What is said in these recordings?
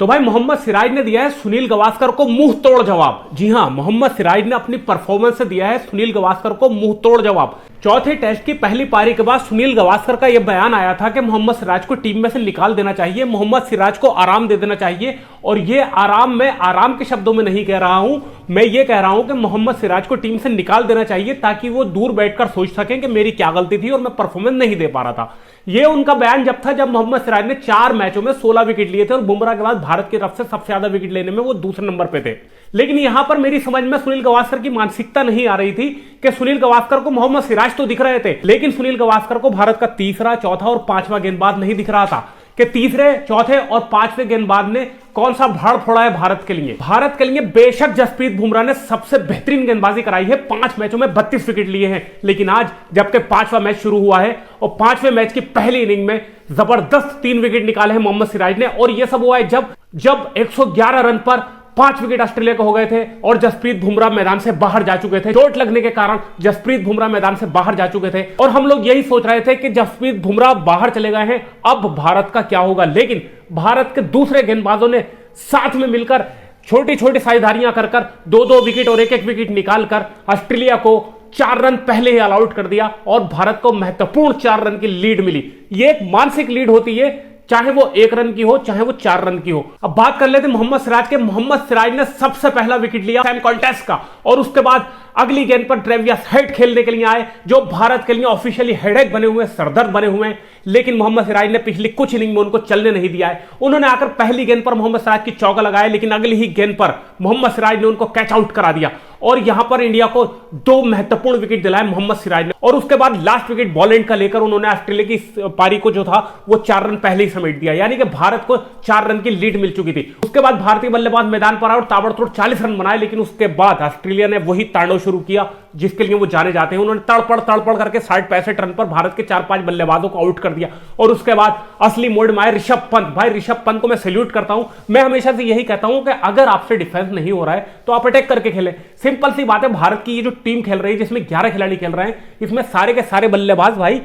तो भाई मोहम्मद सिराज ने दिया है सुनील गावस्कर को मुंह तोड़ जवाब। जी हां, मोहम्मद सिराज ने अपनी परफॉर्मेंस से दिया है सुनील गावस्कर को मुंह तोड़ जवाब। चौथे टेस्ट की पहली पारी के बाद सुनील गावस्कर का यह बयान आया था कि मोहम्मद सिराज को टीम में से निकाल देना चाहिए, मोहम्मद सिराज को आराम दे देना चाहिए। और यह आराम मैं आराम के शब्दों में नहीं कह रहा हूं, मैं ये कह रहा हूं कि मोहम्मद सिराज को टीम से निकाल देना चाहिए ताकि वो दूर बैठकर सोच सकें कि मेरी क्या गलती थी और मैं परफॉर्मेंस नहीं दे पा रहा था। यह उनका बयान जब था जब मोहम्मद सिराज ने 4 मैचों में 16 विकेट लिए थे और बुमराह के बाद भारत की तरफ से सबसे ज्यादा विकेट लेने में वो दूसरे नंबर पे थे। लेकिन यहां पर मेरी समझ में सुनील गावस्कर की मानसिकता नहीं आ रही थी कि सुनील गावस्कर को मोहम्मद सिराज तो दिख रहे थे, लेकिन सुनील गावस्कर को भारत का तीसरा, चौथा और पांचवा गेंदबाज नहीं दिख रहा था कि तीसरे, चौथे और पांचवें गेंदबाज ने कौन सा भाड़ फोड़ा है भारत के लिए। भारत के लिए बेशक जसप्रीत बुमराह ने सबसे बेहतरीन गेंदबाजी कराई है, 5 मैचों में 32 विकेट लिए हैं। लेकिन आज जबकि 5वां मैच शुरू हुआ है और 5वें मैच की पहली इनिंग में जबरदस्त 3 विकेट निकाले हैं मोहम्मद सिराज ने। और यह सब हुआ है जब 111 रन पर 5 विकेट ऑस्ट्रेलिया को हो गए थे और जसप्रीत बुमराह मैदान से बाहर जा चुके थे। चोट लगने के कारण जसप्रीत बुमराह मैदान से बाहर जा चुके थे और हम लोग यही सोच रहे थे कि जसप्रीत बुमराह बाहर चले गए हैं, अब भारत का क्या होगा। लेकिन भारत के दूसरे गेंदबाजों ने साथ में मिलकर छोटी छोटी साझेदारियां कर 2-2 विकेट और 1-1 विकेट निकालकर ऑस्ट्रेलिया को 4 रन पहले ही ऑल आउट कर दिया और भारत को महत्वपूर्ण 4 रन की लीड मिली। यह एक मानसिक लीड होती है, चाहे वो 1 रन की हो चाहे वो 4 रन की हो। अब बात कर लेते मोहम्मद सिराज के। मोहम्मद सिराज ने सबसे पहला विकेट लिया सैम कॉन्टेस्ट का और उसके बाद अगली गेंद पर ट्रेविस हेड खेलने के लिए आए, जो भारत के लिए ऑफिशियली हेडेक बने हुए, सरदर्द बने हुए हैं। लेकिन मोहम्मद सिराज ने पिछली कुछ इनिंग में उनको चलने नहीं दिया है। उन्होंने आकर पहली गेंद पर मोहम्मद सिराज की चौका लगाया, लेकिन अगली ही गेंद पर मोहम्मद सिराज ने उनको कैच आउट करा दिया और यहां पर इंडिया को 2 महत्वपूर्ण विकेट दिलाए मोहम्मद सिराज ने। और उसके बाद लास्ट विकेट बॉलैंड का लेकर उन्होंने ऑस्ट्रेलिया की पारी को जो था वो 4 रन पहले ही समेट दिया, यानी कि भारत को 4 रन की लीड मिल चुकी थी। उसके बाद भारतीय बल्लेबाज मैदान पर आए और ताबड़तोड़ 40 रन बनाए, लेकिन उसके बाद ऑस्ट्रेलिया ने वही तांडव शुरू किया जिसके लिए वो जाने जाते हैं। उन्होंने तड़पड़ करके 60-65 रन पर भारत के 4-5 बल्लेबाजों को आउट कर दिया और उसके बाद असली मोड में आए ऋषभ पंत। भाई ऋषभ पंत को मैं सैल्यूट करता हूं। मैं हमेशा से यही कहता हूं कि अगर आपसे डिफेंस नहीं हो रहा है तो आप अटैक करके खेलें। सिंपल सी बात है, भारत की ये जो टीम खेल रही है जिसमें 11 खिलाड़ी खेल रहे हैं, इसमें सारे के सारे बल्लेबाज भाई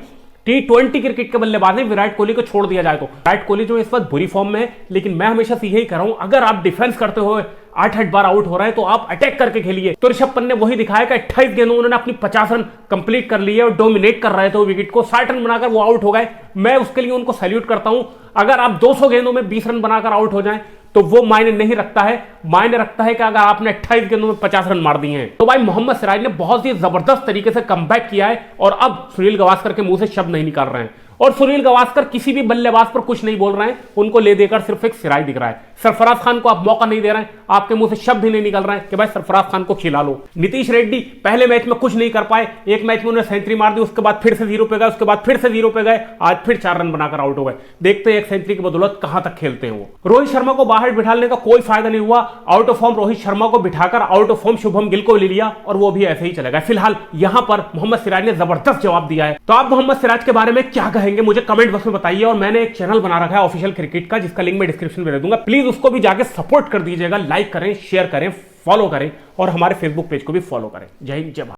T20 क्रिकेट के बल्लेबाज हैं। विराट कोहली को छोड़ दिया जाए तो विराट कोहली जो इस वक्त बुरी फॉर्म में है, लेकिन मैं हमेशा से यही कह रहा हूं, अगर आप डिफेंस करते हुए 8-8 बार आउट हो रहे हैं तो आप अटैक करके खेलिए। तो ऋषभ पंत ने वही दिखाया कि 28 गेंदों उन्होंने अपनी 50 रन कंप्लीट कर लिए और डोमिनेट कर रहे थे वो विकेट को। 60 रन बनाकर वो आउट हो गए। मैं उसके लिए उनको सैल्यूट करता हूं। अगर आप 200 गेंदों में 20 रन बनाकर आउट हो जाएं तो वो मायने नहीं रखता है। मायने रखता है कि अगर आपने 28 गेंदों में 50 रन मार दिए हैं। तो भाई मोहम्मद सिराज ने बहुत ही जबरदस्त तरीके से कमबैक किया है और अब सुनील गावस्कर के मुंह से शब्द नहीं निकाल रहे हैं और सुनील गावस्कर किसी भी बल्लेबाज पर कुछ नहीं बोल रहे हैं, उनको ले देकर सिर्फ एक सिराज दिख रहा है। सरफराज खान को आप मौका नहीं दे रहे हैं, आपके मुंह से शब्द ही नहीं निकल रहे हैं कि भाई सरफराज खान को खिला लो। नीतीश रेड्डी पहले मैच में कुछ नहीं कर पाए, एक मैच में उन्होंने सेंचुरी मार दी, उसके बाद फिर से 0 पे गए, उसके बाद फिर से 0 पे गए, आज फिर 4 रन बनाकर आउट हो गए। देखते हैं एक सेंचुरी की बदौलत कहां तक खेलते हैं वो। रोहित शर्मा को बाहर बिठाने का कोई फायदा नहीं हुआ। Out of form Rohit Sharma को बिठाकर out of form Shubham Gill को ले लिया और वो भी ऐसे ही चले गए। फिलहाल यहां पर मोहम्मद सिराज ने जबरदस्त जवाब दिया है। तो आप मोहम्मद सिराज के बारे में क्या कहेंगे मुझे कमेंट बॉक्स में बताइए। और मैंने एक चैनल बना रखा है ऑफिशियल क्रिकेट का, जिसका लिंक मैं डिस्क्रिप्शन में दे दूंगा, प्लीज उसको भी जाके सपोर्ट कर दीजिएगा। लाइक करें, शेयर करें, फॉलो करें और हमारे फेसबुक पेज को भी फॉलो करें। जय हिंद, जय भारत।